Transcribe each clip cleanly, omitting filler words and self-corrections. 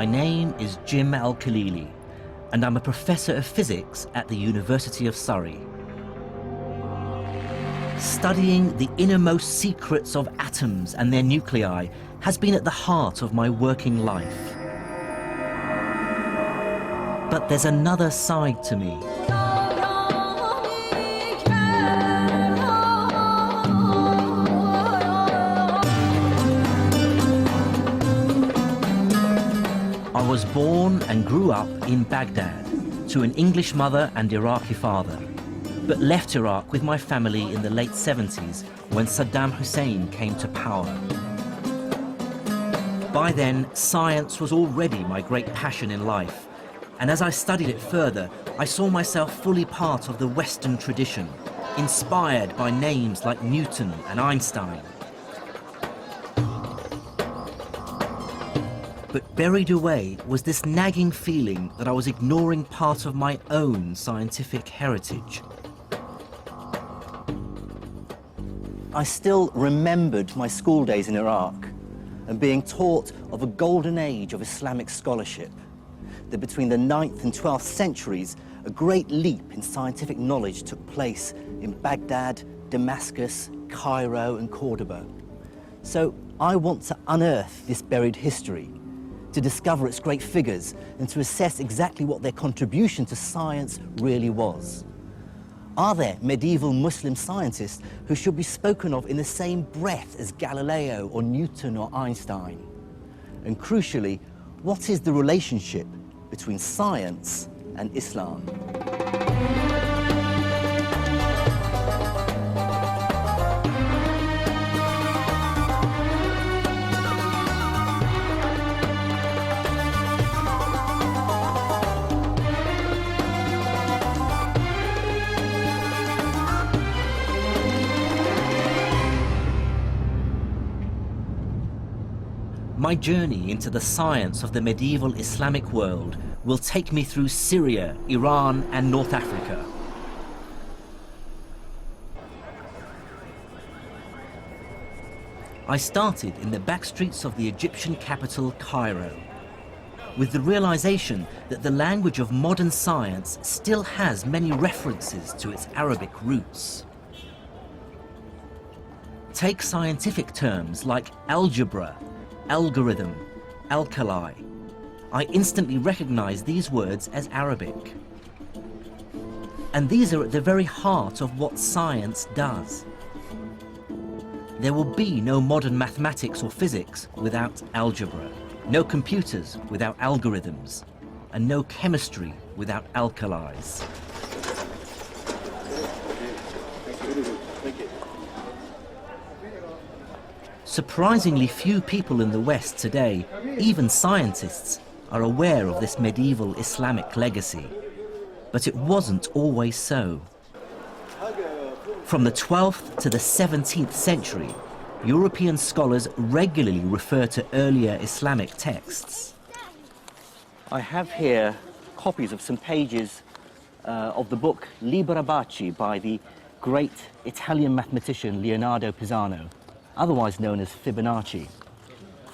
My name is Jim Al-Khalili, and I'm a professor of physics at the University of Surrey. Studying the innermost secrets of atoms and their nuclei has been at the heart of my working life. But there's another side to me. I was born and grew up in Baghdad to an English mother and Iraqi father, but left Iraq with my family in the late 70s when Saddam Hussein came to power. By then, science was already my great passion in life, and as I studied it further, I saw myself fully part of the Western tradition, inspired by names like Newton and Einstein. But buried away was this nagging feeling that I was ignoring part of my own scientific heritage. I still remembered my school days in Iraq and being taught of a golden age of Islamic scholarship, that between the 9th and 12th centuries, a great leap in scientific knowledge took place in Baghdad, Damascus, Cairo, and Cordoba. So I want to unearth this buried history, to discover its great figures and to assess exactly what their contribution to science really was. Are there medieval Muslim scientists who should be spoken of in the same breath as Galileo or Newton or Einstein? And crucially, what is the relationship between science and Islam? My journey into the science of the medieval Islamic world will take me through Syria, Iran, and North Africa. I started in the back streets of the Egyptian capital, Cairo, with the realization that the language of modern science still has many references to its Arabic roots. Take scientific terms like algebra, algorithm, alkali. I instantly recognize these words as Arabic. And these are at the very heart of what science does. There will be no modern mathematics or physics without algebra, no computers without algorithms, and no chemistry without alkalis. Surprisingly few people in the West today, even scientists, are aware of this medieval Islamic legacy. But it wasn't always so. From the 12th to the 17th century, European scholars regularly refer to earlier Islamic texts. I have here copies of some pages of the book Liber Abaci by the great Italian mathematician Leonardo Pisano, otherwise known as Fibonacci.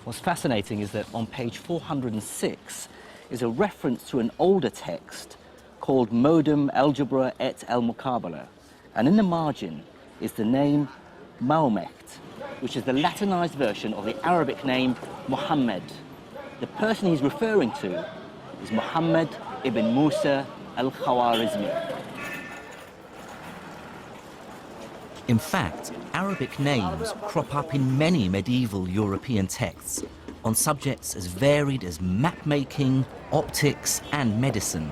What's fascinating is that on page 406 is a reference to an older text called Modum Algebra et al-Muqabala, and in the margin is the name Mahomet, which is the Latinized version of the Arabic name Muhammad. The person he's referring to is Muhammad ibn Musa Al-Khwarizmi. In fact, Arabic names crop up in many medieval European texts on subjects as varied as map-making, optics, and medicine.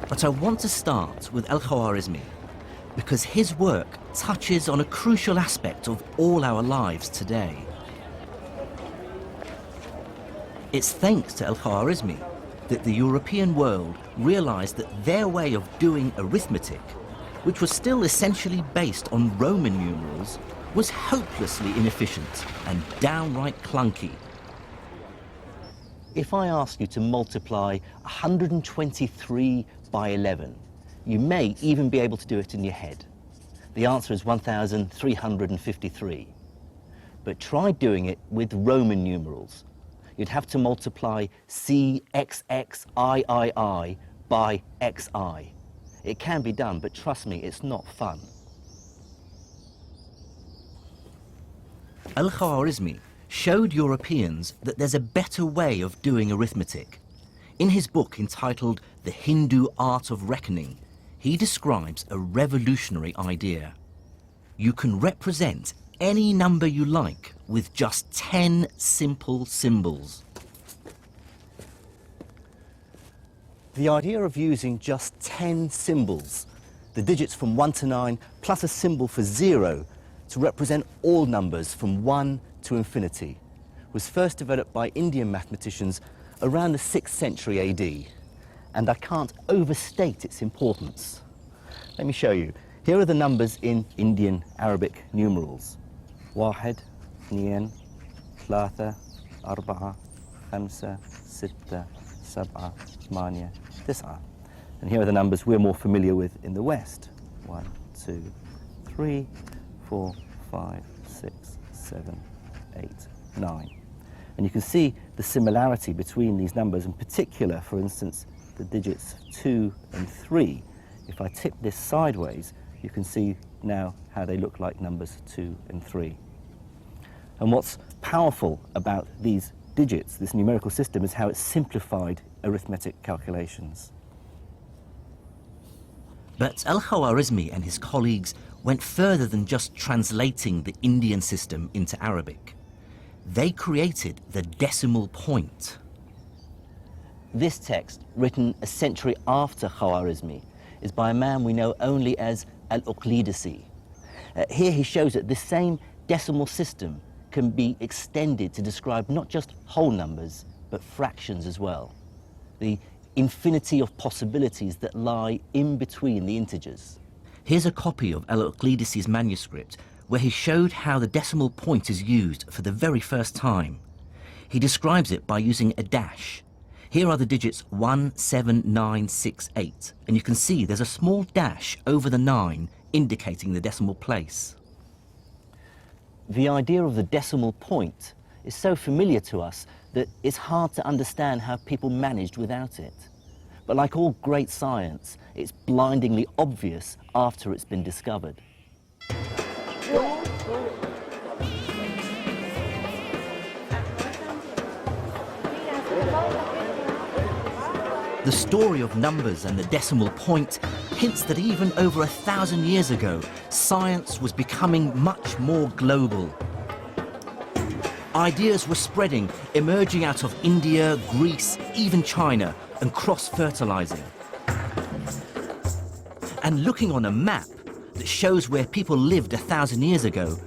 But I want to start with Al-Khwarizmi because his work touches on a crucial aspect of all our lives today. It's thanks to Al-Khwarizmi that the European world realized that their way of doing arithmetic, which was still essentially based on Roman numerals, was hopelessly inefficient and downright clunky. If I ask you to multiply 123 by 11, you may even be able to do it in your head. The answer is 1,353. but try doing it with Roman numerals. You'd have to multiply CXXIII by XI. It can be done, but trust me, it's not fun. Al-Khwarizmi showed Europeans that there's a better way of doing arithmetic. In his book entitled The Hindu Art of Reckoning, he describes a revolutionary idea. You can represent any number you like with just 10 simple symbols. The idea of using just 10 symbols, the digits from 1 to 9, plus a symbol for 0, to represent all numbers from 1 to infinity, was first developed by Indian mathematicians around the 6th century AD, and I can't overstate its importance. Let me show you. Here are the numbers in Indian Arabic numerals. 1, 2, 3, 4, 5, 6, 7, 8, 9. And here are the numbers we're more familiar with in the West. 1, 2, 3, 4, 5, 6, 7, 8, 9. And you can see the similarity between these numbers, in particular, for instance, the digits 2 and 3. If I tip this sideways, you can see now how they look like numbers 2 and 3. And what's powerful about these digits, this numerical system, is how it's simplified arithmetic calculations. But Al-Khwarizmi and his colleagues went further than just translating the Indian system into Arabic. They created the decimal point. This text, written a century after Khwarizmi, is by a man we know only as Al-Khalili. Here he shows that this same decimal system can be extended to describe not just whole numbers, but fractions as well. The infinity of possibilities that lie in between the integers. Here's a copy of Al-Khalili's manuscript where he showed how the decimal point is used for the very first time. He describes it by using a dash. Here are the digits 1, 7, 9, 6, 8, and you can see there's a small dash over the 9 indicating the decimal place. The idea of the decimal point is so familiar to us that it's hard to understand how people managed without it. But like all great science, it's blindingly obvious after it's been discovered. The story of numbers and the decimal point hints that even over 1,000 years ago, science was becoming much more global. Ideas were spreading, emerging out of India, Greece, even China, and cross-fertilizing. And looking on a map that shows where people lived 1,000 years ago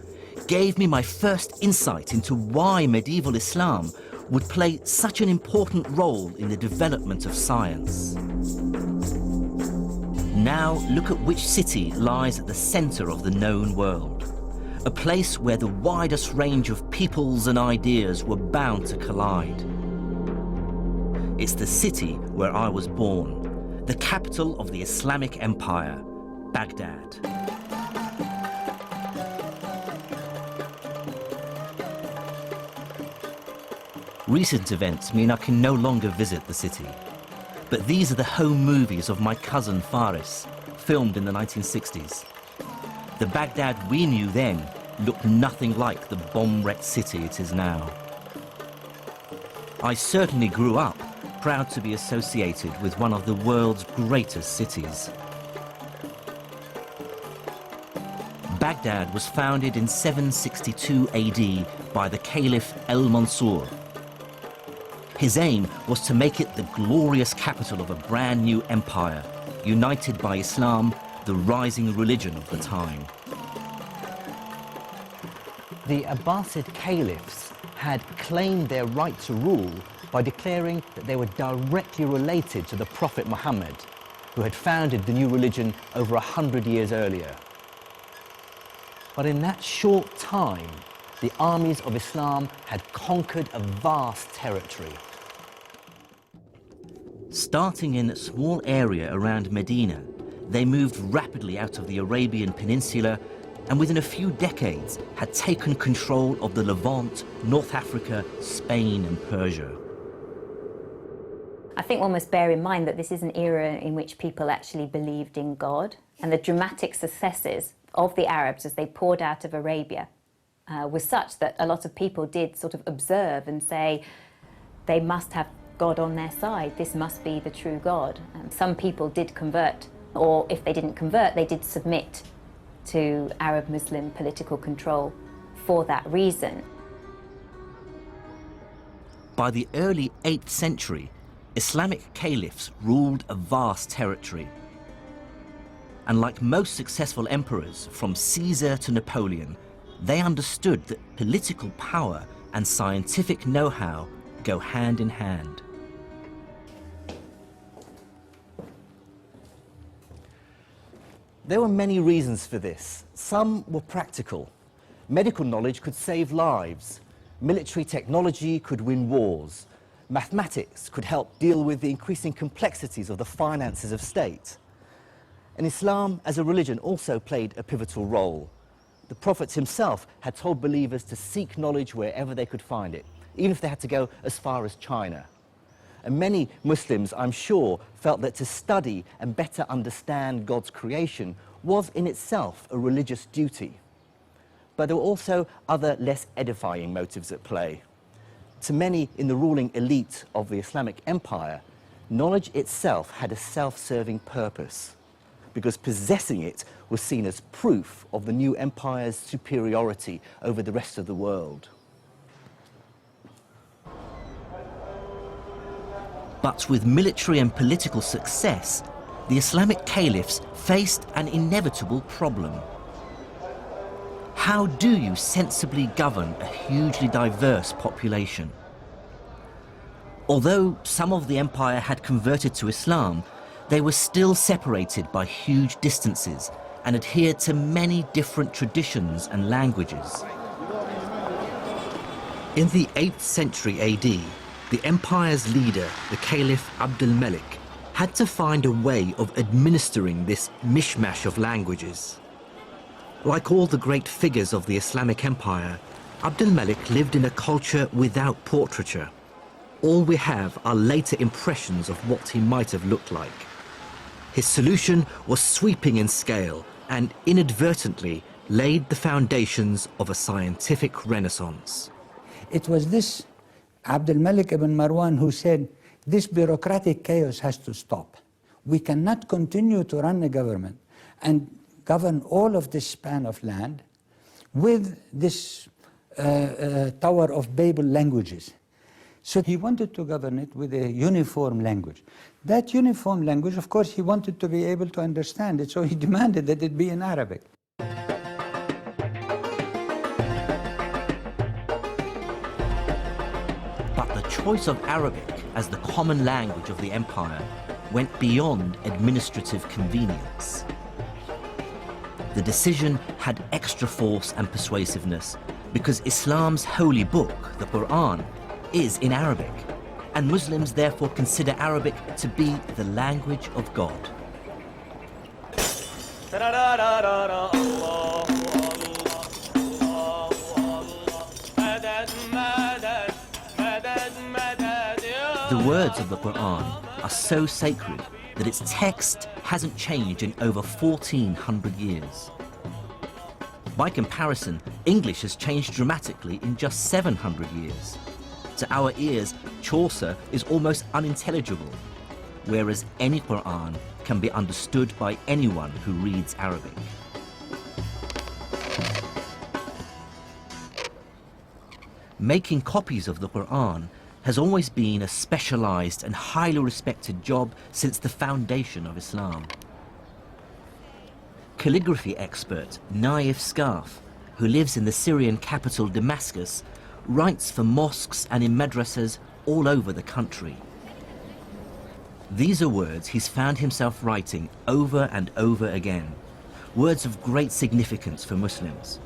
gave me my first insight into why medieval Islam would play such an important role in the development of science. Now look at which city lies at the center of the known world, a place where the widest range of peoples and ideas were bound to collide. It's the city where I was born, the capital of the Islamic Empire, Baghdad. Recent events mean I can no longer visit the city, but these are the home movies of my cousin Faris, filmed in the 1960s. The Baghdad we knew then looked nothing like the bomb-wrecked city it is now. I certainly grew up proud to be associated with one of the world's greatest cities. Baghdad was founded in 762 AD by the Caliph Al-Mansur. His aim was to make it the glorious capital of a brand new empire, united by Islam, the rising religion of the time. The Abbasid caliphs had claimed their right to rule by declaring that they were directly related to the Prophet Muhammad, who had founded the new religion over 100 years earlier. But in that short time, the armies of Islam had conquered a vast territory. Starting in a small area around Medina, they moved rapidly out of the Arabian Peninsula and within a few decades had taken control of the Levant, North Africa, Spain and Persia. I think one must bear in mind that this is an era in which people actually believed in God, and the dramatic successes of the Arabs as they poured out of Arabia was such that a lot of people did sort of observe and say they must have God on their side, this must be the true God. Some people did convert, or if they didn't convert, they did submit to Arab Muslim political control for that reason. By the early 8th century, Islamic caliphs ruled a vast territory. And like most successful emperors, from Caesar to Napoleon, they understood that political power and scientific know-how go hand in hand. There were many reasons for this. Some were practical. Medical knowledge could save lives. Military technology could win wars. Mathematics could help deal with the increasing complexities of the finances of state. And Islam as a religion also played a pivotal role. The Prophet himself had told believers to seek knowledge wherever they could find it, even if they had to go as far as China. And many Muslims, I'm sure, felt that to study and better understand God's creation was in itself a religious duty. But there were also other less edifying motives at play. To many in the ruling elite of the Islamic Empire, knowledge itself had a self-serving purpose, because possessing it was seen as proof of the new empire's superiority over the rest of the world. But with military and political success, the Islamic caliphs faced an inevitable problem. How do you sensibly govern a hugely diverse population? Although some of the empire had converted to Islam, they were still separated by huge distances and adhered to many different traditions and languages. In the 8th century AD, the empire's leader, the Caliph Abd al-Malik, had to find a way of administering this mishmash of languages. Like all the great figures of the Islamic Empire, Abd al-Malik lived in a culture without portraiture. All we have are later impressions of what he might have looked like. His solution was sweeping in scale and inadvertently laid the foundations of a scientific renaissance. It was this Abd al-Malik ibn Marwan who said, this bureaucratic chaos has to stop. We cannot continue to run a government and govern all of this span of land with this Tower of Babel languages. So he wanted to govern it with a uniform language. That uniform language, of course, he wanted to be able to understand it, so he demanded that it be in Arabic. But the choice of Arabic as the common language of the empire went beyond administrative convenience. The decision had extra force and persuasiveness because Islam's holy book, the Quran, is in Arabic, and Muslims therefore consider Arabic to be the language of God. The words of the Quran are so sacred that its text hasn't changed in over 1,400 years. By comparison, English has changed dramatically in just 700 years. To our ears, Chaucer is almost unintelligible, whereas any Quran can be understood by anyone who reads Arabic. Making copies of the Quran has always been a specialized and highly respected job since the foundation of Islam. Calligraphy expert Naif Scarf, who lives in the Syrian capital Damascus, writes for mosques and in madrasas all over the country. These are words he's found himself writing over and over again, words of great significance for Muslims.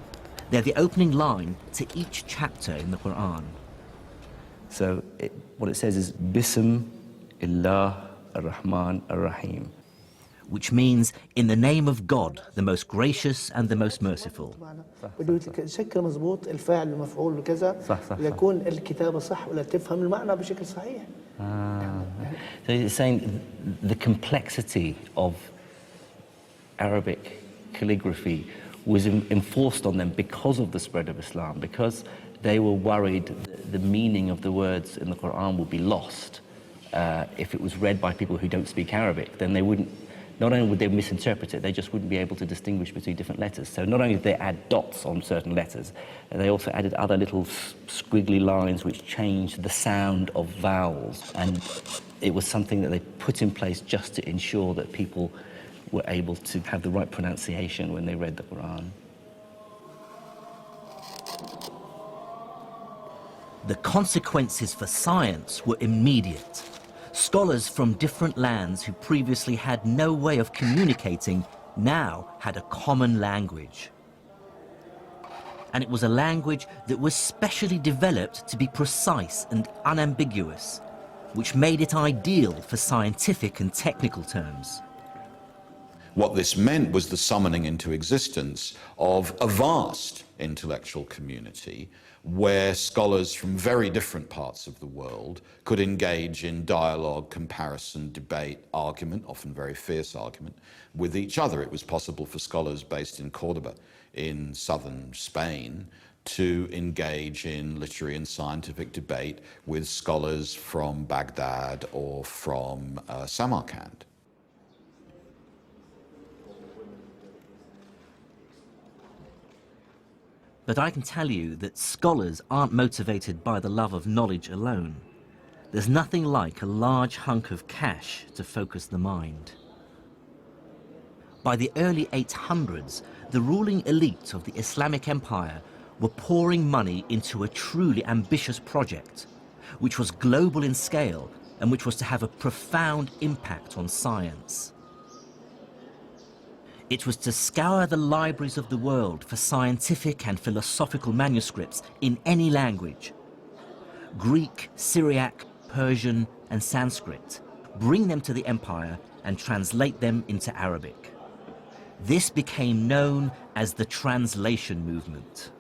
They're the opening line to each chapter in the Quran. So what it says is, Bism illah ar-Rahman ar-Rahim. which means in the name of God, the most gracious and the most merciful. بده يشكل مضبوط الفاعل المفعول وكذا ليكون الكتابة صح ولا تفهم المعنى بشكل صحيح. So it's saying the complexity of Arabic calligraphy was enforced on them because of the spread of Islam, because they were worried that the meaning of the words in the Quran would be lost if it was read by people who don't speak Arabic. Then they wouldn't, not only would they misinterpret it, they just wouldn't be able to distinguish between different letters. So not only did they add dots on certain letters, they also added other little squiggly lines which changed the sound of vowels. And it was something that they put in place just to ensure that people were able to have the right pronunciation when they read the Quran. The consequences for science were immediate. Scholars from different lands who previously had no way of communicating now had a common language. And it was a language that was specially developed to be precise and unambiguous, which made it ideal for scientific and technical terms. What this meant was the summoning into existence of a vast intellectual community where scholars from very different parts of the world could engage in dialogue, comparison, debate, argument, often very fierce argument, with each other. It was possible for scholars based in Cordoba in southern Spain to engage in literary and scientific debate with scholars from Baghdad or from Samarkand. But I can tell you that scholars aren't motivated by the love of knowledge alone. There's nothing like a large hunk of cash to focus the mind. By the early 800s, the ruling elite of the Islamic Empire were pouring money into a truly ambitious project, which was global in scale and which was to have a profound impact on science. It was to scour the libraries of the world for scientific and philosophical manuscripts in any language. Greek, Syriac, Persian, and Sanskrit. Bring them to the empire and translate them into Arabic. This became known as the translation movement.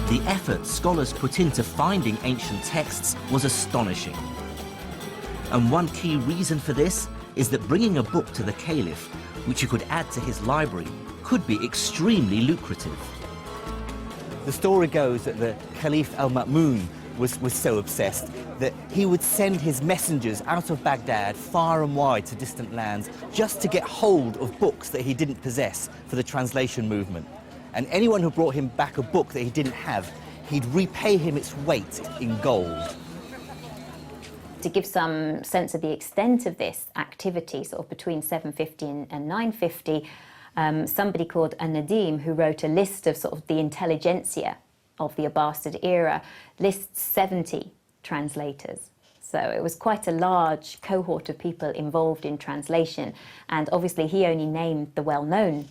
The effort scholars put into finding ancient texts was astonishing. And one key reason for this is that bringing a book to the caliph, which he could add to his library, could be extremely lucrative. The story goes that the Caliph al-Ma'mun was so obsessed that he would send his messengers out of Baghdad far and wide to distant lands just to get hold of books that he didn't possess for the translation movement. And anyone who brought him back a book that he didn't have, he'd repay him its weight in gold. To give some sense of the extent of this activity, sort of between 750 and 950, somebody called An-Nadim, who wrote a list of sort of the intelligentsia of the Abbasid era, lists 70 translators. So it was quite a large cohort of people involved in translation, and obviously he only named the well-known.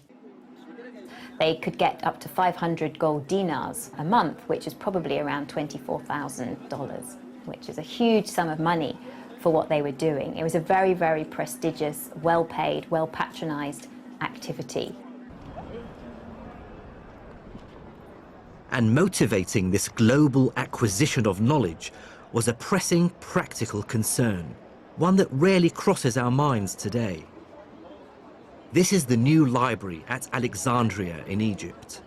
They could get up to 500 gold dinars a month, which is probably around $24,000, which is a huge sum of money for what they were doing. It was a very, very prestigious, well-paid, well-patronized activity. And motivating this global acquisition of knowledge was a pressing practical concern, one that rarely crosses our minds today. This is the new library at Alexandria in Egypt.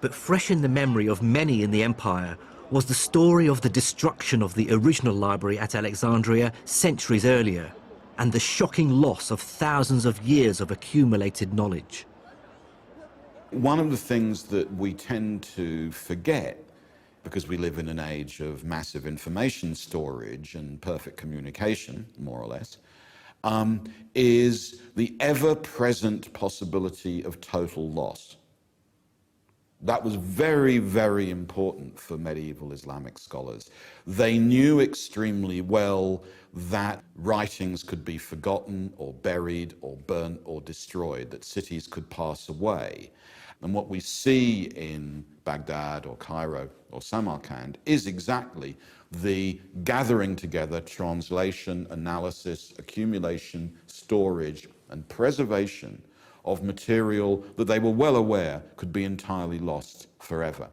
But fresh in the memory of many in the empire was the story of the destruction of the original library at Alexandria centuries earlier, and the shocking loss of thousands of years of accumulated knowledge. One of the things that we tend to forget, because we live in an age of massive information storage and perfect communication, more or less, is the ever-present possibility of total loss. That was very, very important for medieval Islamic scholars. They knew extremely well that writings could be forgotten or buried or burnt or destroyed, that cities could pass away. And what we see in Baghdad or Cairo or Samarkand is exactly the gathering together, translation, analysis, accumulation, storage, and preservation of material that they were well aware could be entirely lost forever.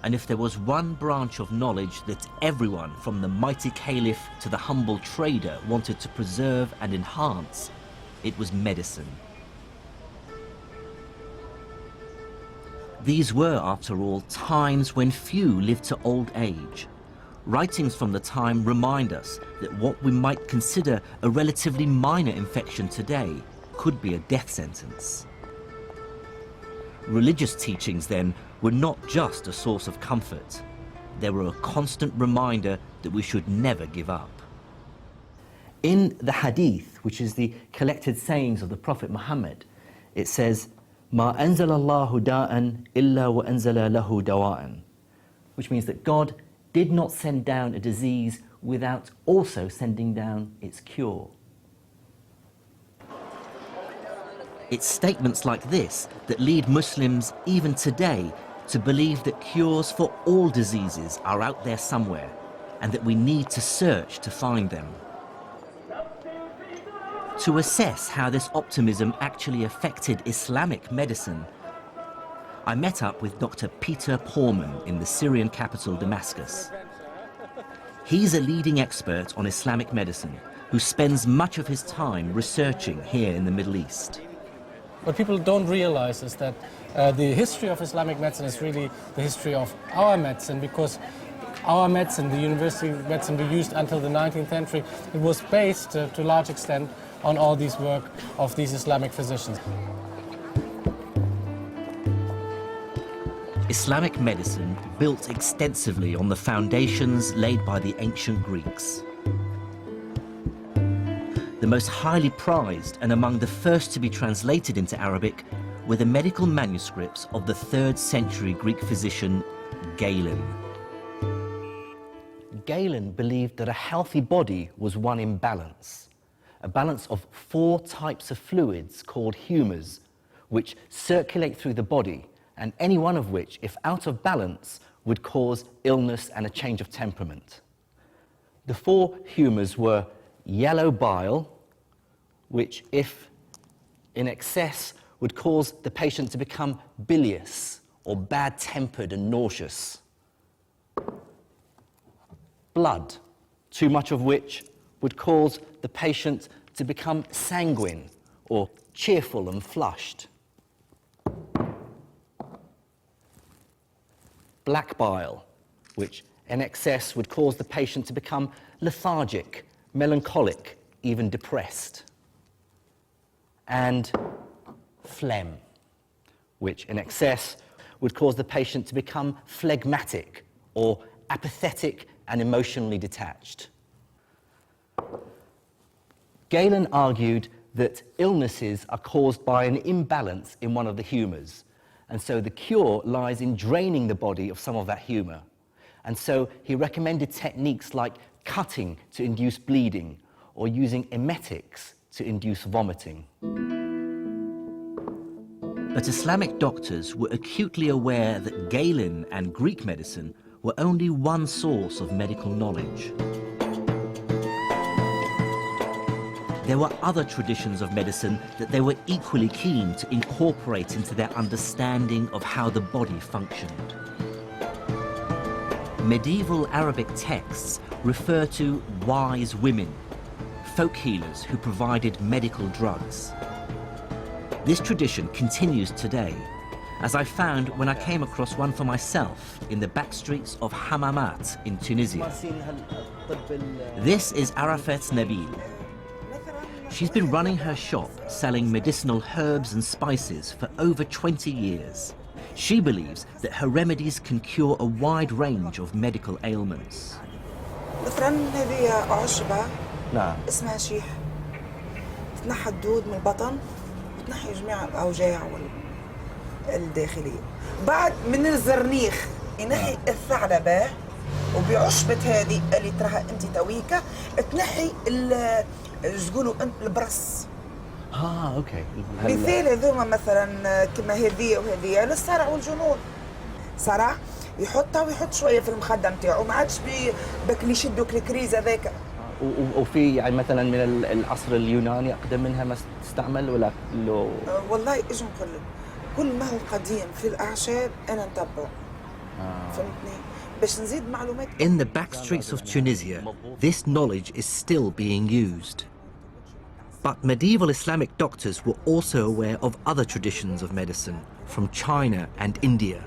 And if there was one branch of knowledge that everyone, from the mighty caliph to the humble trader, wanted to preserve and enhance, it was medicine. These were, after all, times when few lived to old age. Writings from the time remind us that what we might consider a relatively minor infection today could be a death sentence. Religious teachings, then, were not just a source of comfort. They were a constant reminder that we should never give up. In the Hadith, which is the collected sayings of the Prophet Muhammad, it says, "Ma anzala Allahu da'an illa wa anzala lahu dawa'an," which means that God did not send down a disease without also sending down its cure. It's statements like this that lead Muslims, even today, to believe that cures for all diseases are out there somewhere, and that we need to search to find them. To assess how this optimism actually affected Islamic medicine, I met up with Dr. Peter Porman in the Syrian capital, Damascus. He's a leading expert on Islamic medicine who spends much of his time researching here in the Middle East. What people don't realize is that the history of Islamic medicine is really the history of our medicine, because our medicine, the university medicine we used until the 19th century, it was based to a large extent on all this work of these Islamic physicians. Islamic medicine built extensively on the foundations laid by the ancient Greeks. The most highly prized and among the first to be translated into Arabic were the medical manuscripts of the 3rd century Greek physician Galen. Galen believed that a healthy body was one in balance, a balance of 4 types of fluids called humours, which circulate through the body, and any one of which, if out of balance, would cause illness and a change of temperament. The 4 humours were yellow bile, which, if in excess, would cause the patient to become bilious or bad-tempered and nauseous. Blood, too much of which would cause the patient to become sanguine or cheerful and flushed. Black bile, which in excess would cause the patient to become lethargic, melancholic, even depressed. And phlegm, which in excess would cause the patient to become phlegmatic or apathetic and emotionally detached. Galen argued that illnesses are caused by an imbalance in one of the humours, and so the cure lies in draining the body of some of that humour. And so he recommended techniques like cutting to induce bleeding or using emetics to induce vomiting. But Islamic doctors were acutely aware that Galen and Greek medicine were only one source of medical knowledge. There were other traditions of medicine that they were equally keen to incorporate into their understanding of how the body functioned. Medieval Arabic texts refer to wise women, folk healers who provided medical drugs. This tradition continues today, as I found when I came across one for myself in the back streets of Hammamat in Tunisia. This is Arafat Nabil. She's been running her shop selling medicinal herbs and spices for over 20 years. She believes that her remedies can cure a wide range of medical ailments. مثلا هذه عشبة نعم. اسمها شيح تنحى الدود من البطن وتنحي جميع الأوجاع الداخلية. بعد من الزرنيخ ينحي الثعلبة وبعشبة هذه اللي تراها انت تويكا تنحي تقولوا البرص. اوكي. مثال هذوما مثلا كما هذه وهذه للصرع والجنون. صرع يحطها ويحط شويه في المخده نتاعو ما عادش بك اللي يشدوك الكريز هذاك. وفي يعني مثلا من العصر اليوناني اقدم منها ما تستعمل ولا لو؟ والله اجي نقول لك كل ما هو قديم في الاعشاب انا نتبعه. فهمتني؟ باش نزيد معلومات. In the back streets of Tunisia, this knowledge is still being used. But medieval Islamic doctors were also aware of other traditions of medicine from China and India.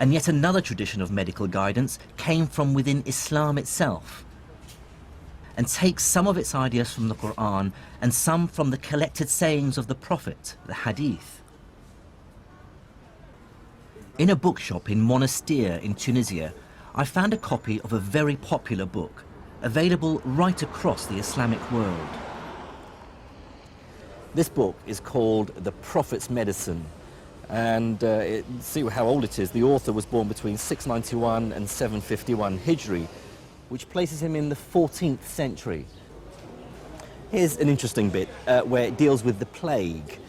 And yet another tradition of medical guidance came from within Islam itself, and takes some of its ideas from the Quran and some from the collected sayings of the Prophet, the Hadith. In a bookshop in Monastir in Tunisia, I found a copy of a very popular book, available right across the Islamic world. This book is called The Prophet's Medicine, and see how old it is. The author was born between 691 and 751 Hijri, which places him in the 14th century. Here's an interesting bit where it deals with the plague.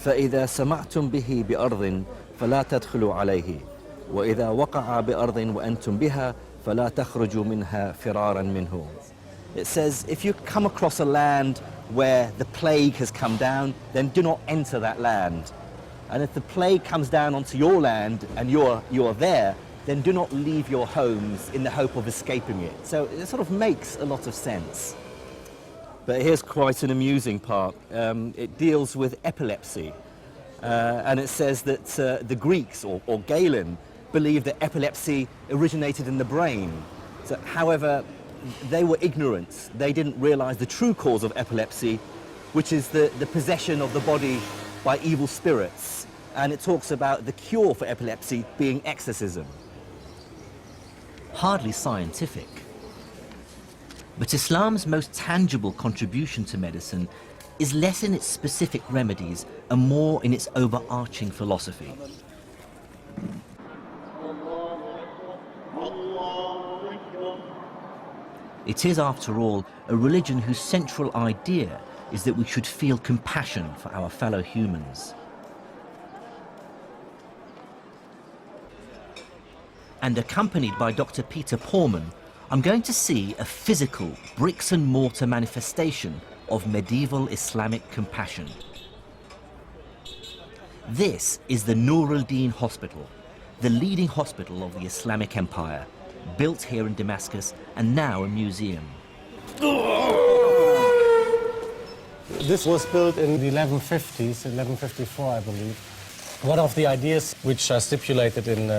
فإذا سمعتم به بأرض فلا تدخلوا عليه وإذا وقع بأرض وأنتم بها فلا تخرجوا منها فرارا منه. It says if you come across a land where the plague has come down, then do not enter that land. And if the plague comes down onto your land and you're there, then do not leave your homes in the hope of escaping it. So it sort of makes a lot of sense. But here's quite an amusing part. It deals with epilepsy. And it says that the Greeks, or Galen, believed that epilepsy originated in the brain. So, however, they were ignorant. They didn't realize the true cause of epilepsy, which is the possession of the body by evil spirits. And it talks about the cure for epilepsy being exorcism. Hardly scientific. But Islam's most tangible contribution to medicine is less in its specific remedies and more in its overarching philosophy. It is, after all, a religion whose central idea is that we should feel compassion for our fellow humans. And accompanied by Dr. Peter Porman, I'm going to see a physical bricks and mortar manifestation of medieval Islamic compassion. This is the Nur al-Din Hospital, the leading hospital of the Islamic Empire, built here in Damascus and now a museum. This was built in the 1150s, 1154, I believe. One of the ideas which are stipulated in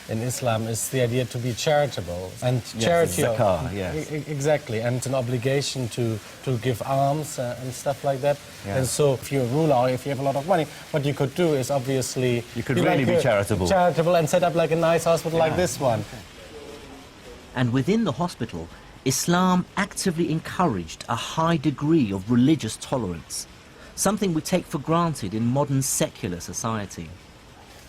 Islam is the idea to be charitable, and yes, charity, zakah, yes. Exactly, and it's an obligation to give alms and stuff like that. Yeah. And so, if you're a ruler or if you have a lot of money, what you could do is obviously you could really be charitable, and set up like a nice hospital like this one. And within the hospital, Islam actively encouraged a high degree of religious tolerance, something we take for granted in modern secular society.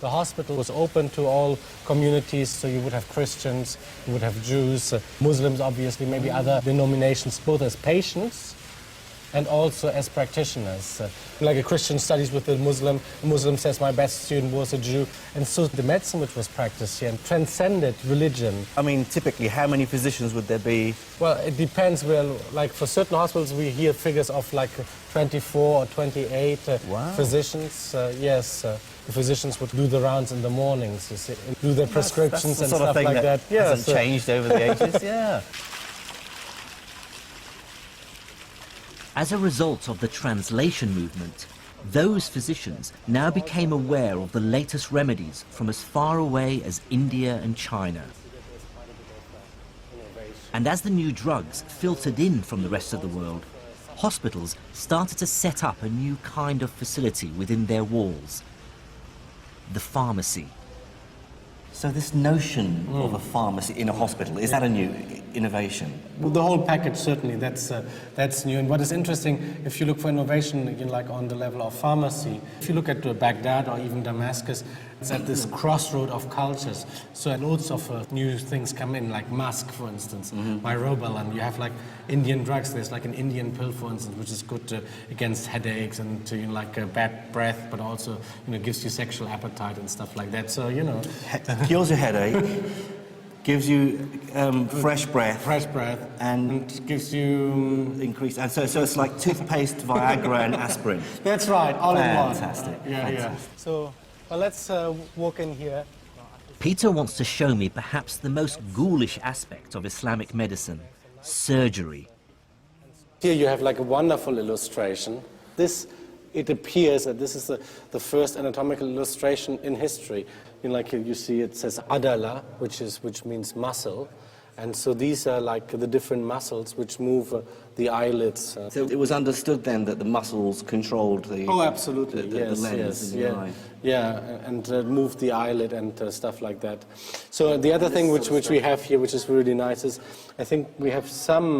The hospital was open to all communities, so you would have Christians, you would have Jews, Muslims obviously, maybe other denominations, both as patients and also as practitioners. Like a Christian studies with a Muslim says my best student was a Jew, and so the medicine which was practiced here transcended religion. I mean, typically, how many physicians would there be? Well, it depends. Well, like for certain hospitals, we hear figures of like 24 or 28 physicians. Yes. The physicians would do the rounds in the mornings, you see, do their prescriptions that's the and sort of stuff thing like that. Yeah, hasn't changed over the ages. Yeah. As a result of the translation movement, those physicians now became aware of the latest remedies from as far away as India and China. And as the new drugs filtered in from the rest of the world, hospitals started to set up a new kind of facility within their walls, the pharmacy. So this notion of a pharmacy in a hospital, is that a new innovation? Well, the whole package, certainly, that's new. And what is interesting, if you look for innovation, again, like on the level of pharmacy, if you look at Baghdad or even Damascus, it's at this crossroad of cultures. So loads of new things come in, like musk, for instance, myrobalan, and you have like Indian drugs. There's like an Indian pill, for instance, which is good against headaches and to, bad breath, but also, gives you sexual appetite and stuff like that. So, Cures your headache, gives you fresh breath. Fresh breath. And gives you... increased. And so it's like toothpaste, Viagra and aspirin. That's right, all in one. Fantastic. Yeah. So, well, let's walk in here. Peter wants to show me perhaps the most ghoulish aspect of Islamic medicine, surgery. Here you have like a wonderful illustration. It appears that this is the first anatomical illustration in history. Like you see, it says adala, which means muscle. And so these are like the different muscles which move the eyelids. So it was understood then that the muscles controlled the... Oh, absolutely, the lens in the eye. Yeah, and moved the eyelid and stuff like that. So the other thing which we have here, which is really nice, is I think we have some,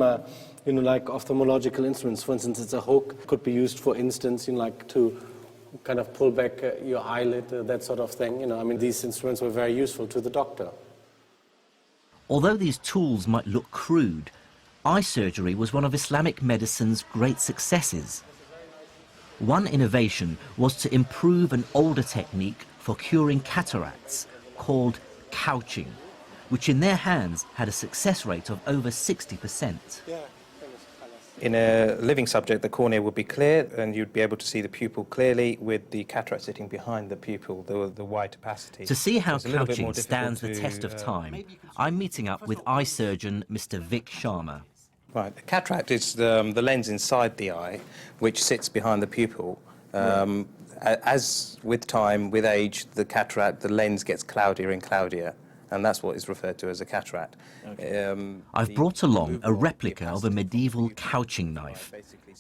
like ophthalmological instruments. For instance, it's a hook, could be used, for instance, like to kind of pull back your eyelid, that sort of thing. I mean, these instruments were very useful to the doctor. Although these tools might look crude, eye surgery was one of Islamic medicine's great successes. One innovation was to improve an older technique for curing cataracts called couching, which in their hands had a success rate of over 60%. In a living subject, the cornea would be clear and you'd be able to see the pupil clearly with the cataract sitting behind the pupil, the wide opacity. To see how couching stands the test of time, I'm meeting up with eye surgeon Mr. Vic Sharma. Right, the cataract is the lens inside the eye, which sits behind the pupil. As with time, with age, the lens gets cloudier and cloudier. And that's what is referred to as a cataract. Okay. I've brought along a replica of a medieval couching knife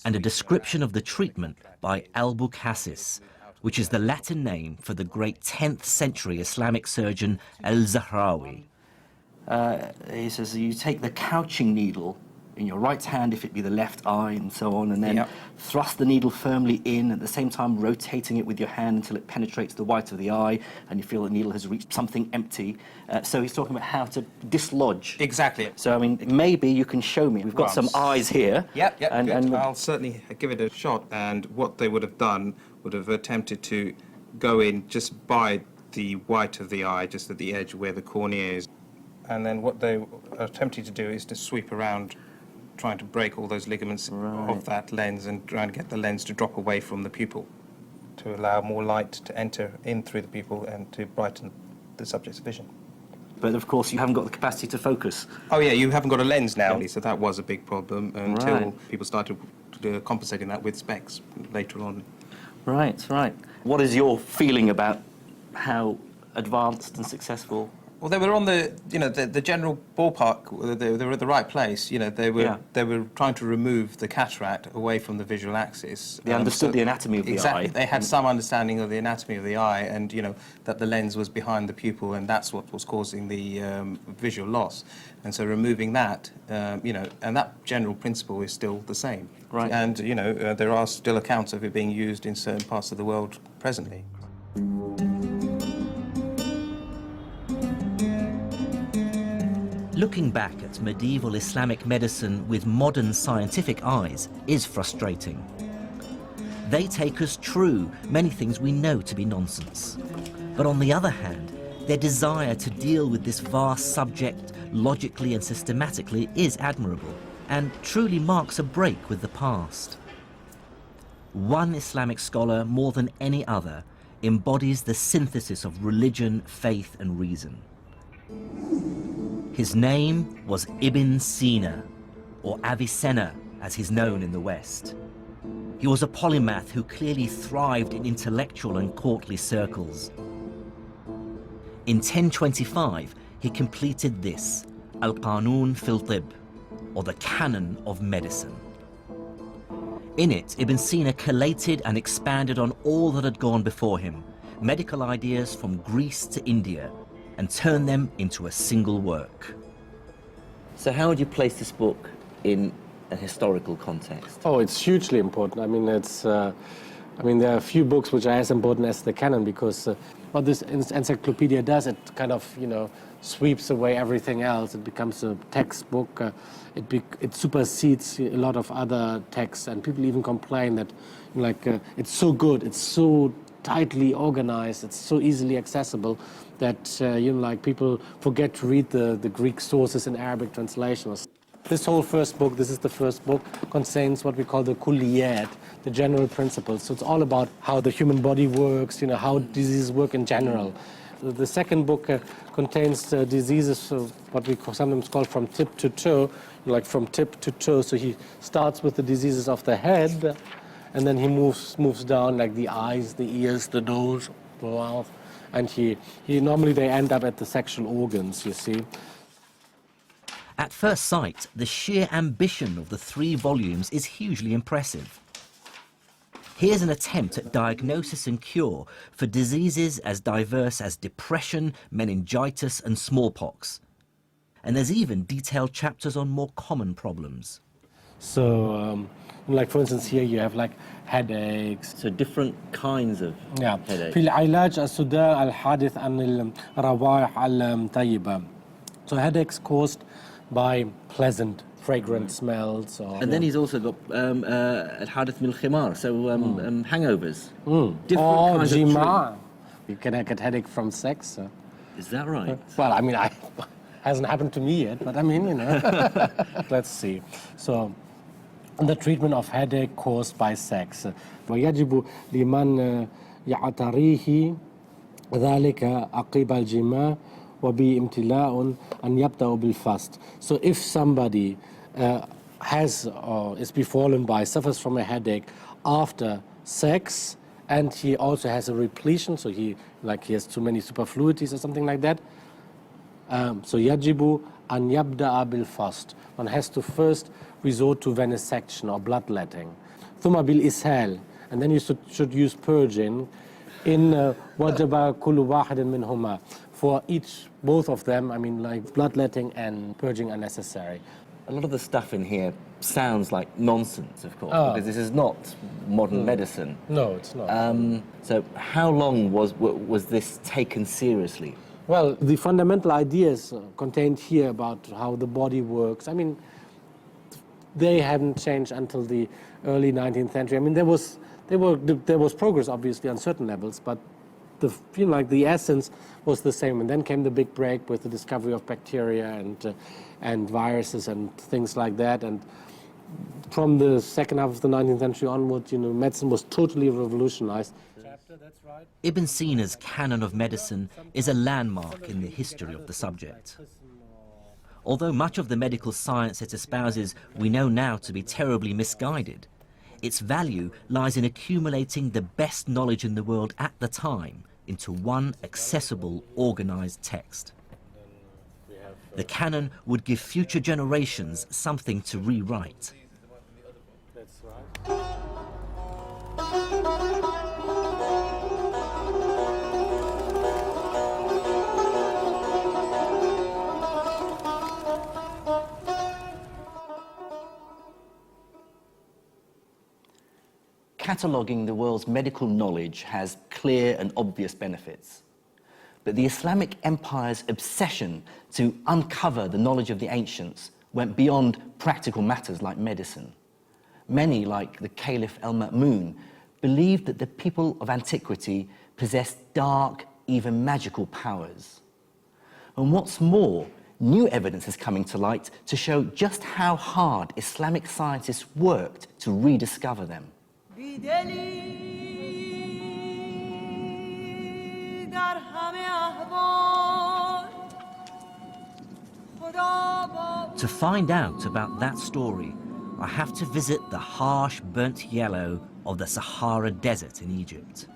and a description of the treatment by Al-Bukhasis, which is the Latin name for the great 10th century Islamic surgeon Al-Zahrawi. He says you take the couching needle in your right hand, if it be the left eye, and so on, and then thrust the needle firmly in, at the same time rotating it with your hand until it penetrates the white of the eye, and you feel the needle has reached something empty. So he's talking about how to dislodge. Exactly. So, I mean, maybe you can show me. We've got some eyes here. Yep, and I'll certainly give it a shot. And what they would have done would have attempted to go in just by the white of the eye, just at the edge where the cornea is. And then what they are attempting to do is to sweep around, trying to break all those ligaments of that lens and trying to get the lens to drop away from the pupil to allow more light to enter in through the pupil and to brighten the subject's vision. But of course you haven't got the capacity to focus. Oh yeah, you haven't got a lens now, so that was a big problem until people started compensating that with specs later on. Right. What is your feeling about how advanced and successful? Well, they were on the general ballpark. They were at the right place. They were trying to remove the cataract away from the visual axis. They understood the anatomy of the eye. Exactly. They had some understanding of the anatomy of the eye, and that the lens was behind the pupil, and that's what was causing the visual loss. And so removing that, and that general principle is still the same. Right. And there are still accounts of it being used in certain parts of the world presently. Looking back at medieval Islamic medicine with modern scientific eyes is frustrating. They take as true many things we know to be nonsense. But on the other hand, their desire to deal with this vast subject logically and systematically is admirable and truly marks a break with the past. One Islamic scholar, more than any other, embodies the synthesis of religion, faith and reason. His name was Ibn Sina, or Avicenna, as he's known in the West. He was a polymath who clearly thrived in intellectual and courtly circles. In 1025, he completed this, Al-Qanun fil Tib, or the Canon of Medicine. In it, Ibn Sina collated and expanded on all that had gone before him, medical ideas from Greece to India, and turned them into a single work. So how would you place this book in a historical context? Oh, it's hugely important. I mean, there are a few books which are as important as the Canon, because what this encyclopedia does, it kind of, sweeps away everything else. It becomes a textbook. It supersedes a lot of other texts, and people even complain that, it's so good, it's so tightly organized, it's so easily accessible that people forget to read the Greek sources in Arabic translations. This whole first book, this is the first book, contains what we call the kulliyat, the general principles. So it's all about how the human body works, how diseases work in general. The second book contains diseases, what we sometimes call from tip to toe, like from tip to toe. So he starts with the diseases of the head, and then he moves down, like the eyes, the ears, the nose, the mouth, and normally they end up at the sexual organs, you see. At first sight, the sheer ambition of the 3 volumes is hugely impressive. Here's an attempt at diagnosis and cure for diseases as diverse as depression, meningitis and smallpox. And there's even detailed chapters on more common problems. So, for instance, here you have headaches. So different kinds of headaches. في العلاج الصداع الحادث عن الروائح الطيبة. So headaches caused by pleasant, fragrant smells. And then he's also got al-hadith min al-khimar, so hangovers. Different kinds of jima. You can get headache from sex. Is that right? Well, hasn't happened to me yet, but let's see. So, the treatment of headache caused by sex. ويجب لمن يعتريه ذلك عقب الجماع وبامتلاء أن يبدأ بالفast. So if somebody is befallen by, suffers from a headache after sex, and he also has a repletion, so he has too many superfluities or something like that, so يجب أن يبدأ بالفast. One has to first resort to venesection or bloodletting. ثم بالإسهال, and then you should use purging. In وجب كل واحد منهما. For both of them, bloodletting and purging are necessary. A lot of the stuff in here sounds like nonsense, of course, because this is not modern medicine. No, it's not. So how long was this taken seriously? Well, the fundamental ideas contained here about how the body works, they hadn't changed until the early 19th century. There was progress, obviously, on certain levels, but the essence was the same. And then came the big break with the discovery of bacteria and viruses and things like that. And from the second half of the 19th century onward, medicine was totally revolutionized. Ibn Sina's Canon of Medicine is a landmark in the history of the subject. Although much of the medical science it espouses we know now to be terribly misguided, its value lies in accumulating the best knowledge in the world at the time into one accessible, organized text. The Canon would give future generations something to rewrite. Cataloguing the world's medical knowledge has clear and obvious benefits. But the Islamic Empire's obsession to uncover the knowledge of the ancients went beyond practical matters like medicine. Many, like the Caliph al-Ma'mun, believed that the people of antiquity possessed dark, even magical powers. And what's more, new evidence is coming to light to show just how hard Islamic scientists worked to rediscover them. To find out about that story, I have to visit the harsh, burnt yellow of the Sahara Desert in Egypt.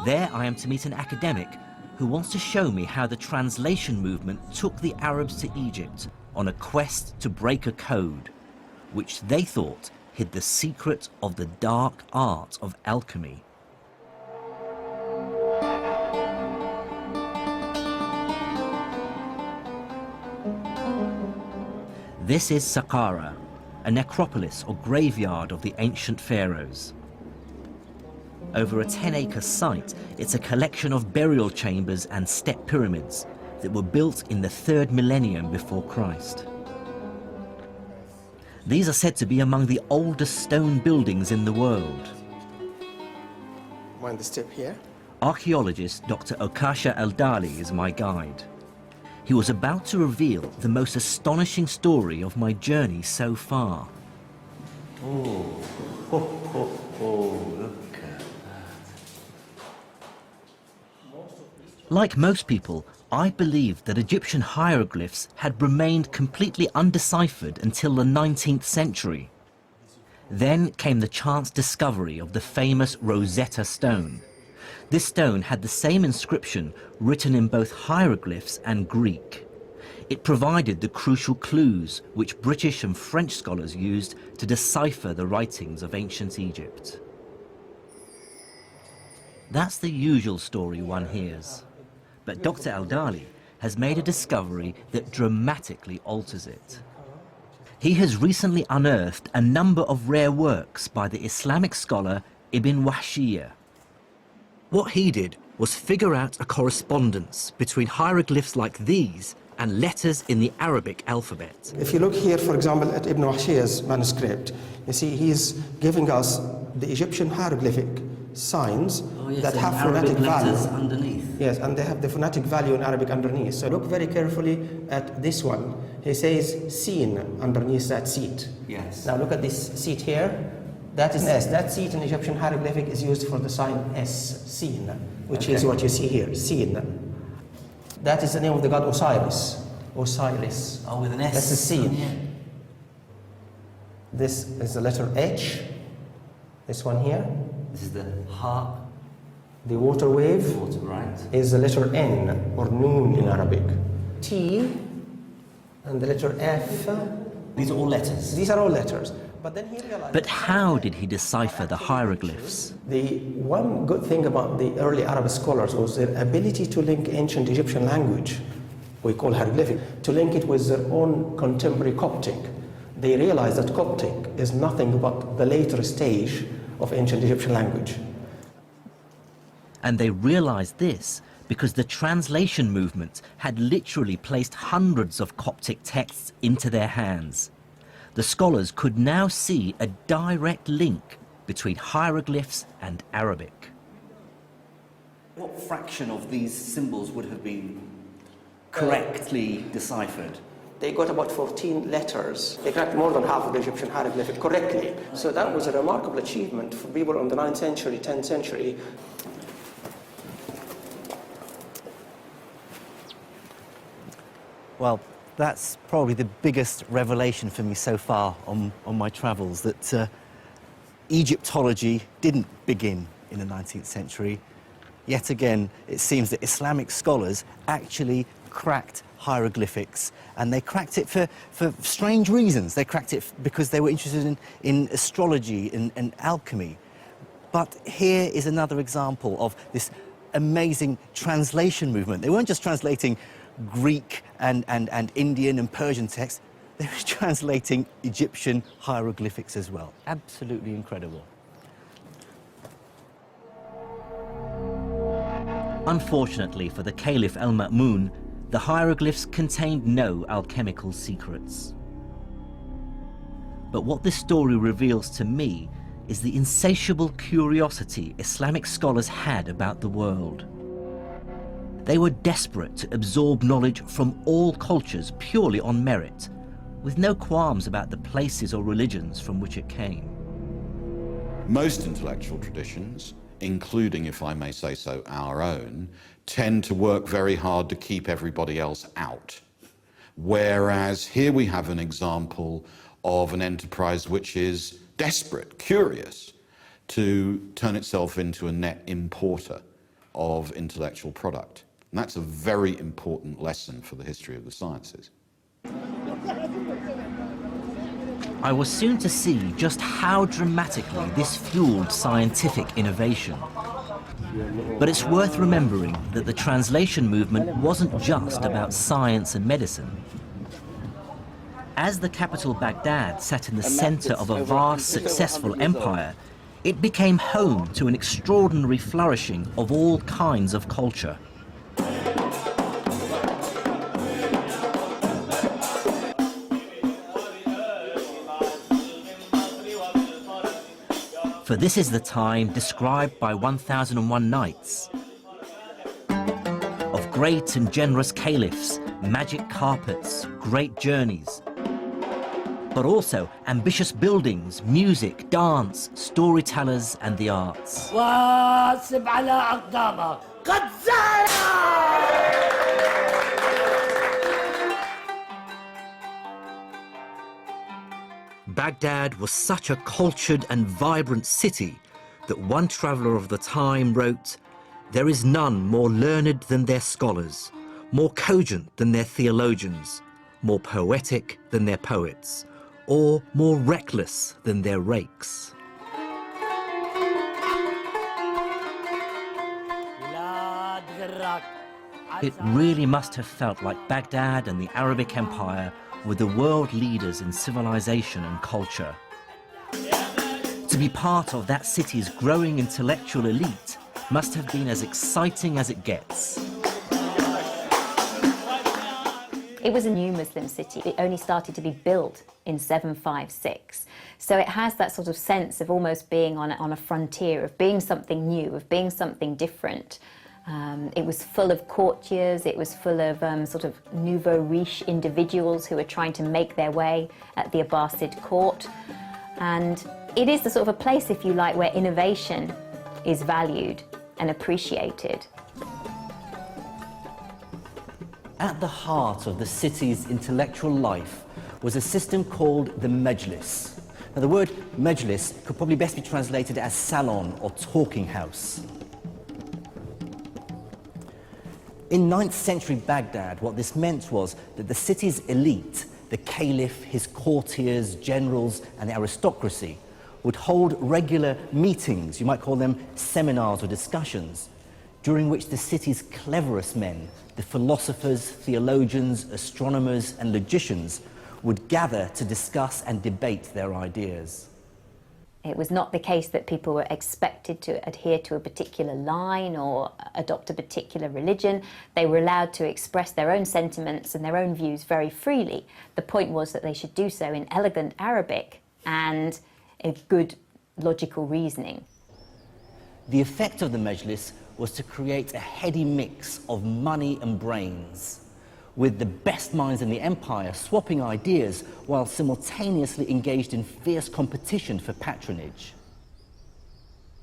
There I am to meet an academic who wants to show me how the translation movement took the Arabs to Egypt on a quest to break a code, which they thought hid the secret of the dark art of alchemy. This is Saqqara, a necropolis or graveyard of the ancient pharaohs. Over a 10-acre site, it's a collection of burial chambers and step pyramids that were built in the 3rd millennium before Christ. These are said to be among the oldest stone buildings in the world. Mind the step here? Archaeologist Dr. Okasha Al-Dali is my guide. He was about to reveal the most astonishing story of my journey so far. Oh, look at that. Like most people, I believed that Egyptian hieroglyphs had remained completely undeciphered until the 19th century. Then came the chance discovery of the famous Rosetta Stone. This stone had the same inscription written in both hieroglyphs and Greek. It provided the crucial clues which British and French scholars used to decipher the writings of ancient Egypt. That's the usual story one hears. But Dr. Al-Dali has made a discovery that dramatically alters it. He has recently unearthed a number of rare works by the Islamic scholar Ibn Wahshiyya. What he did was figure out a correspondence between hieroglyphs like these and letters in the Arabic alphabet. If you look here, for example, at Ibn Wahshiyya's manuscript, you see he's giving us the Egyptian hieroglyphic signs that have phonetic value. Underneath. Yes, and they have the phonetic value in Arabic underneath. So look very carefully at this one. He says Sin underneath that seat. Yes. Now look at this seat here. That is S. That seat in Egyptian hieroglyphic is used for the sign S, Sin, which is what you see here, Sin. That is the name of the god Osiris. Osiris. Oh, with an S. That's the Sin. This is the letter H. This one here. This is the heart. The water wave Right. is the letter N, or Noon in Arabic. T, and the letter F. These are all letters. These are all letters. But then he realized... But how did he decipher the hieroglyphs? The one good thing about the early Arab scholars was their ability to link ancient Egyptian language, we call hieroglyphic, to link it with their own contemporary Coptic. They realized that Coptic is nothing but the later stage of ancient Egyptian language. And they realized this because the translation movement had literally placed hundreds of Coptic texts into their hands. The scholars could now see a direct link between hieroglyphs and Arabic. What fraction of these symbols would have been correctly deciphered? They got about 14 letters. They got more than half of the Egyptian hieroglyphic correctly. So that was a remarkable achievement for people in the 9th century, 10th century. Well, that's probably the biggest revelation for me so far on my travels, that Egyptology didn't begin in the 19th century. Yet again, it seems that Islamic scholars actually cracked hieroglyphics, and they cracked it for strange reasons. They cracked it because they were interested in astrology and alchemy. But here is another example of this amazing translation movement. They weren't just translating Greek and Indian and Persian texts, they were translating Egyptian hieroglyphics as well. Absolutely incredible. Unfortunately for the Caliph Al-Ma'mun, the hieroglyphs contained no alchemical secrets. But what this story reveals to me is the insatiable curiosity Islamic scholars had about the world. They were desperate to absorb knowledge from all cultures purely on merit, with no qualms about the places or religions from which it came. Most intellectual traditions, including, if I may say so, our own, tend to work very hard to keep everybody else out. Whereas here we have an example of an enterprise which is desperate, curious, to turn itself into a net importer of intellectual product. And that's a very important lesson for the history of the sciences. I was soon to see just how dramatically this fueled scientific innovation. But it's worth remembering that the translation movement wasn't just about science and medicine. As the capital Baghdad sat in the center of a vast, successful empire, it became home to an extraordinary flourishing of all kinds of culture. For this is the time described by 1001 Nights, of great and generous caliphs, magic carpets, great journeys, but also ambitious buildings, music, dance, storytellers, and the arts. Baghdad was such a cultured and vibrant city that one traveller of the time wrote, "There is none more learned than their scholars, more cogent than their theologians, more poetic than their poets, or more reckless than their rakes." It really must have felt like Baghdad and the Arabic Empire were the world leaders in civilization and culture. To be part of that city's growing intellectual elite must have been as exciting as it gets. It was a new Muslim city. It only started to be built in 756. So it has that sort of sense of almost being on a frontier, of being something new, of being something different. It was full of courtiers, it was full of sort of nouveau riche individuals who were trying to make their way at the Abbasid court. And it is the sort of a place, if you like, where innovation is valued and appreciated. At the heart of the city's intellectual life was a system called the Majlis. Now, the word Majlis could probably best be translated as salon or talking house. In 9th century Baghdad, what this meant was that the city's elite, the caliph, his courtiers, generals, and the aristocracy, would hold regular meetings, you might call them seminars or discussions, during which the city's cleverest men, the philosophers, theologians, astronomers, and logicians, would gather to discuss and debate their ideas. It was not the case that people were expected to adhere to a particular line or adopt a particular religion. They were allowed to express their own sentiments and their own views very freely. The point was that they should do so in elegant Arabic and a good logical reasoning. The effect of the Majlis was to create a heady mix of money and brains, with the best minds in the empire swapping ideas while simultaneously engaged in fierce competition for patronage.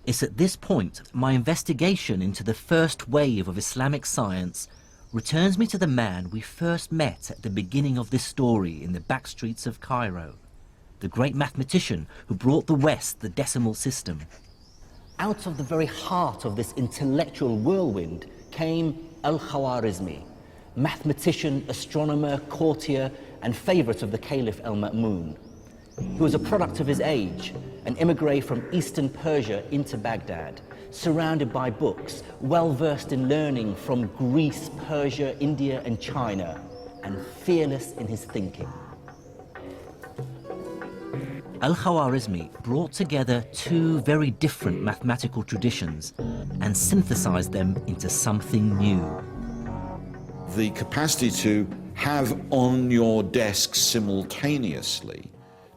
It's at this point my investigation into the first wave of Islamic science returns me to the man we first met at the beginning of this story in the back streets of Cairo, the great mathematician who brought the West the decimal system. Out of the very heart of this intellectual whirlwind came Al-Khwarizmi, mathematician, astronomer, courtier, and favorite of the Caliph Al-Ma'mun, who was a product of his age, an immigrant from eastern Persia into Baghdad, surrounded by books, well-versed in learning from Greece, Persia, India, and China, and fearless in his thinking. Al-Khwarizmi brought together two very different mathematical traditions and synthesized them into something new. The capacity to have on your desk simultaneously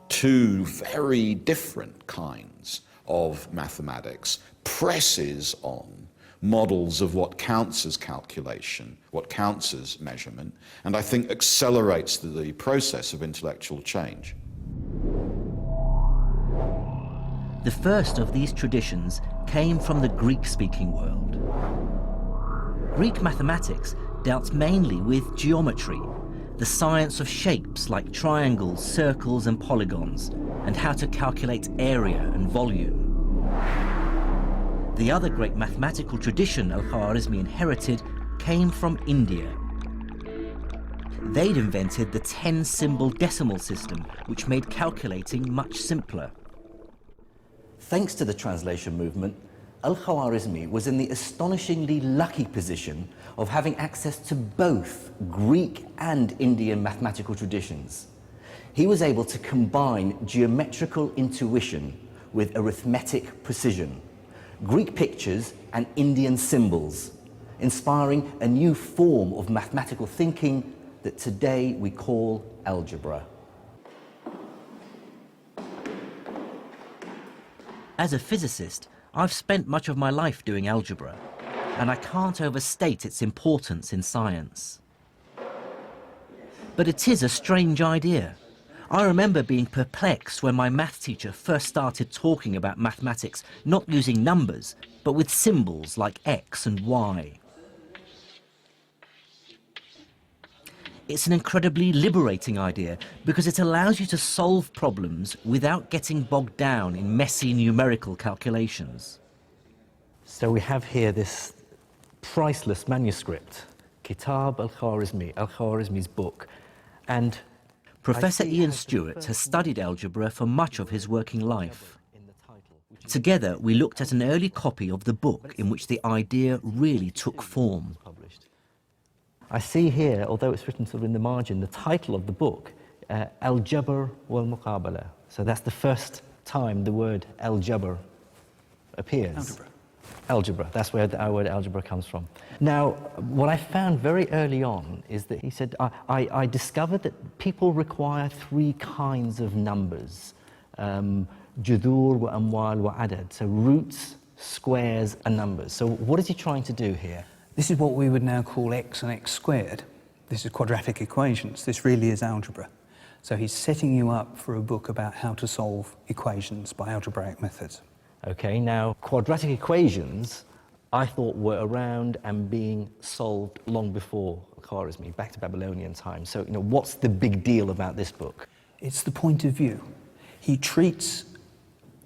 two very different kinds of mathematics presses on models of what counts as calculation, what counts as measurement, and I think accelerates the process of intellectual change. The first of these traditions came from the Greek-speaking world. Greek mathematics dealt mainly with geometry, the science of shapes like triangles, circles, and polygons, and how to calculate area and volume. The other great mathematical tradition Al-Khwarizmi inherited came from India. They'd invented the 10-symbol decimal system, which made calculating much simpler. Thanks to the translation movement, Al-Khwarizmi was in the astonishingly lucky position of having access to both Greek and Indian mathematical traditions. He was able to combine geometrical intuition with arithmetic precision, Greek pictures and Indian symbols, inspiring a new form of mathematical thinking that today we call algebra. As a physicist, I've spent much of my life doing algebra, and I can't overstate its importance in science. But it is a strange idea. I remember being perplexed when my math teacher first started talking about mathematics not using numbers, but with symbols like X and Y. It's an incredibly liberating idea because it allows you to solve problems without getting bogged down in messy numerical calculations. So we have here this priceless manuscript, Kitab Al-Khwarizmi, Al-Khwarizmi's book, and Professor Ian Stewart has studied algebra for much of his working life. Together, we looked at an early copy of the book in which the idea really took form. I see here, although it's written sort of in the margin, the title of the book, Al-Jabr wal-Muqabala. So that's the first time the word Al-Jabr appears. Algebra. Algebra, that's where our word algebra comes from. Now, what I found very early on is that he said, I discovered that people require three kinds of numbers, judur wa amwal wa adad, so roots, squares, and numbers. So what is he trying to do here? This is what we would now call x and x squared. This is quadratic equations. This really is algebra. So he's setting you up for a book about how to solve equations by algebraic methods. Okay, now quadratic equations I thought were around and being solved long before Al-Khwarizmi, back to Babylonian times. So, what's the big deal about this book? It's the point of view. He treats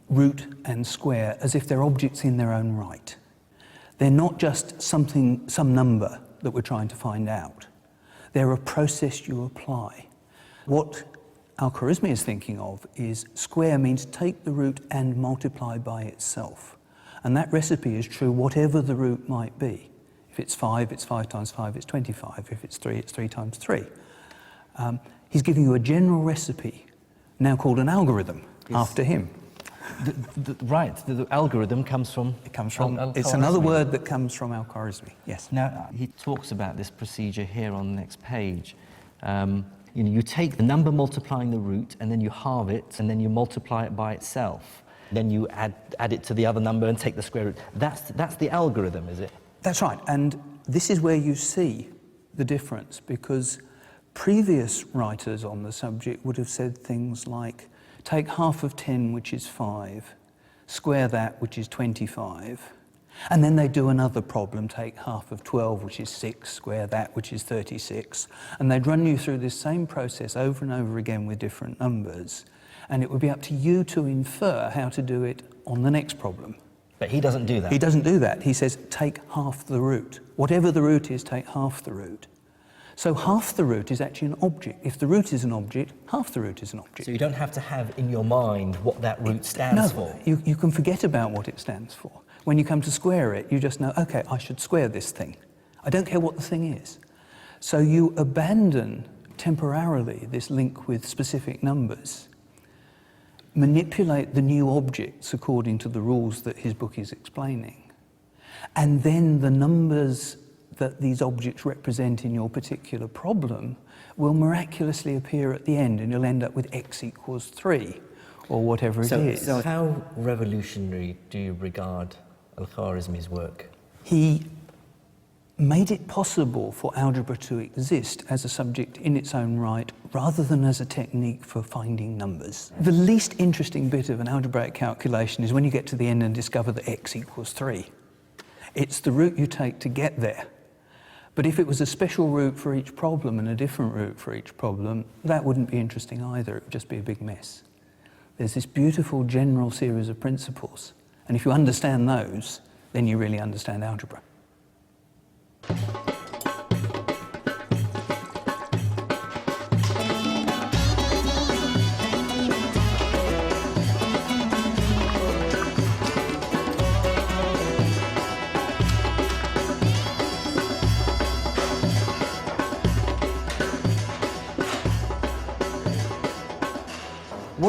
root and square as if they're objects in their own right. They're not just some number that we're trying to find out. They're a process you apply. What Al-Khwarizmi is thinking of is square means take the root and multiply by itself. And that recipe is true whatever the root might be. If it's 5, it's 5 times 5, it's 25. If it's 3, it's 3 times 3. He's giving you a general recipe, now called an algorithm, after him. The algorithm comes from... It comes from... It's another word that comes from Al-Khwarizmi, yes. Now, he talks about this procedure here on the next page. You take the number multiplying the root, and then you halve it, and then you multiply it by itself. Then you add it to the other number and take the square root. That's the algorithm, is it? That's right, and this is where you see the difference, because previous writers on the subject would have said things like, take half of 10, which is 5, square that, which is 25, and then they do another problem, take half of 12, which is 6, square that, which is 36, and they'd run you through this same process over and over again with different numbers, and it would be up to you to infer how to do it on the next problem. But he doesn't do that. He doesn't do that. He says, take half the root. Whatever the root is, take half the root. So half the root is actually an object. If the root is an object, half the root is an object. So you don't have to have in your mind what that root stands for. You can forget about what it stands for. When you come to square it, you just know, okay, I should square this thing. I don't care what the thing is. So you abandon temporarily this link with specific numbers, manipulate the new objects according to the rules that his book is explaining, and then the numbers that these objects represent in your particular problem will miraculously appear at the end, and you'll end up with x equals 3, or whatever it is. So how revolutionary do you regard Al-Khwarizmi's work? He made it possible for algebra to exist as a subject in its own right, rather than as a technique for finding numbers. The least interesting bit of an algebraic calculation is when you get to the end and discover that x equals 3. It's the route you take to get there. But if it was a special route for each problem and a different route for each problem, that wouldn't be interesting either. It would just be a big mess. There's this beautiful general series of principles, and if you understand those, then you really understand algebra.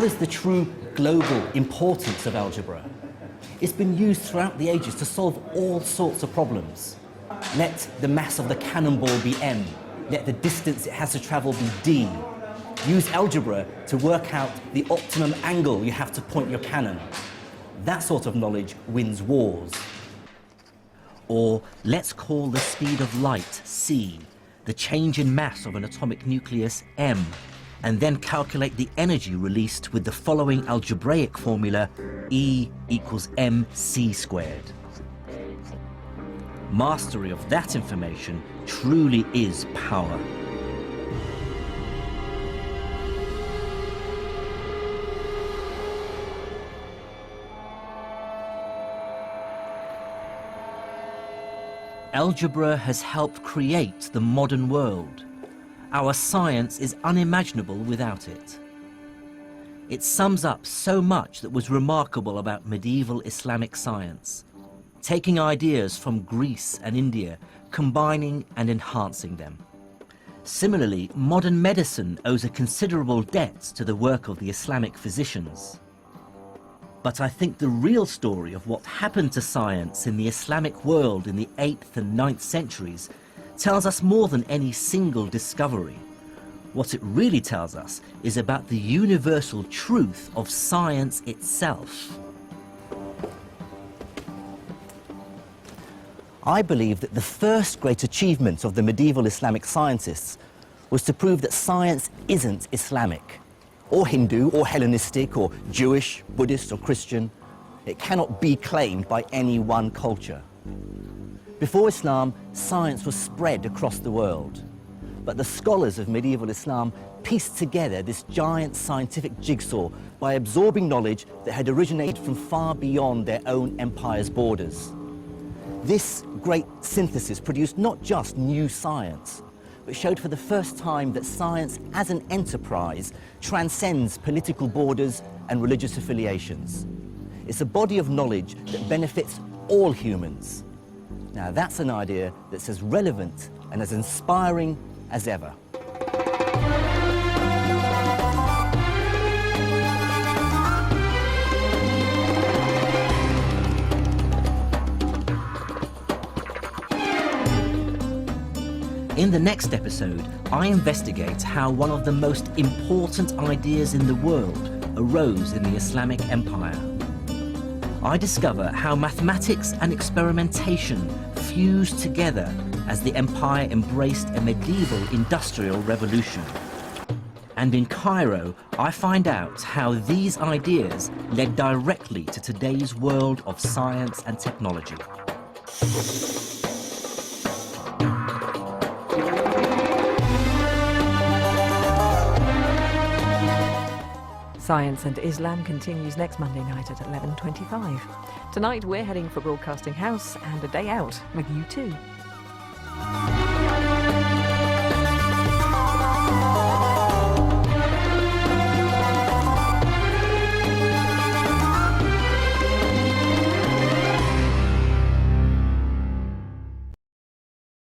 what is the true global importance of algebra? It's been used throughout the ages to solve all sorts of problems. Let the mass of the cannonball be m. Let the distance it has to travel be d. Use algebra to work out the optimum angle you have to point your cannon. That sort of knowledge wins wars. Or let's call the speed of light c, the change in mass of an atomic nucleus m, and then calculate the energy released with the following algebraic formula: E equals mc squared. Mastery of that information truly is power. Algebra has helped create the modern world. Our science is unimaginable without it. It sums up so much that was remarkable about medieval Islamic science, taking ideas from Greece and India, combining and enhancing them. Similarly, modern medicine owes a considerable debt to the work of the Islamic physicians. But I think the real story of what happened to science in the Islamic world in the 8th and 9th centuries tells us more than any single discovery. What it really tells us is about the universal truth of science itself. I believe that the first great achievement of the medieval Islamic scientists was to prove that science isn't Islamic, or Hindu, or Hellenistic, or Jewish, Buddhist, or Christian. It cannot be claimed by any one culture. Before Islam, science was spread across the world. But the scholars of medieval Islam pieced together this giant scientific jigsaw by absorbing knowledge that had originated from far beyond their own empire's borders. This great synthesis produced not just new science, but showed for the first time that science as an enterprise transcends political borders and religious affiliations. It's a body of knowledge that benefits all humans. Now that's an idea that's as relevant and as inspiring as ever. In the next episode, I investigate how one of the most important ideas in the world arose in the Islamic Empire. I discover how mathematics and experimentation fused together as the empire embraced a medieval industrial revolution. And in Cairo, I find out how these ideas led directly to today's world of science and technology. Science and Islam continues next Monday night at 11:25. Tonight we're heading for Broadcasting House and a day out with U2.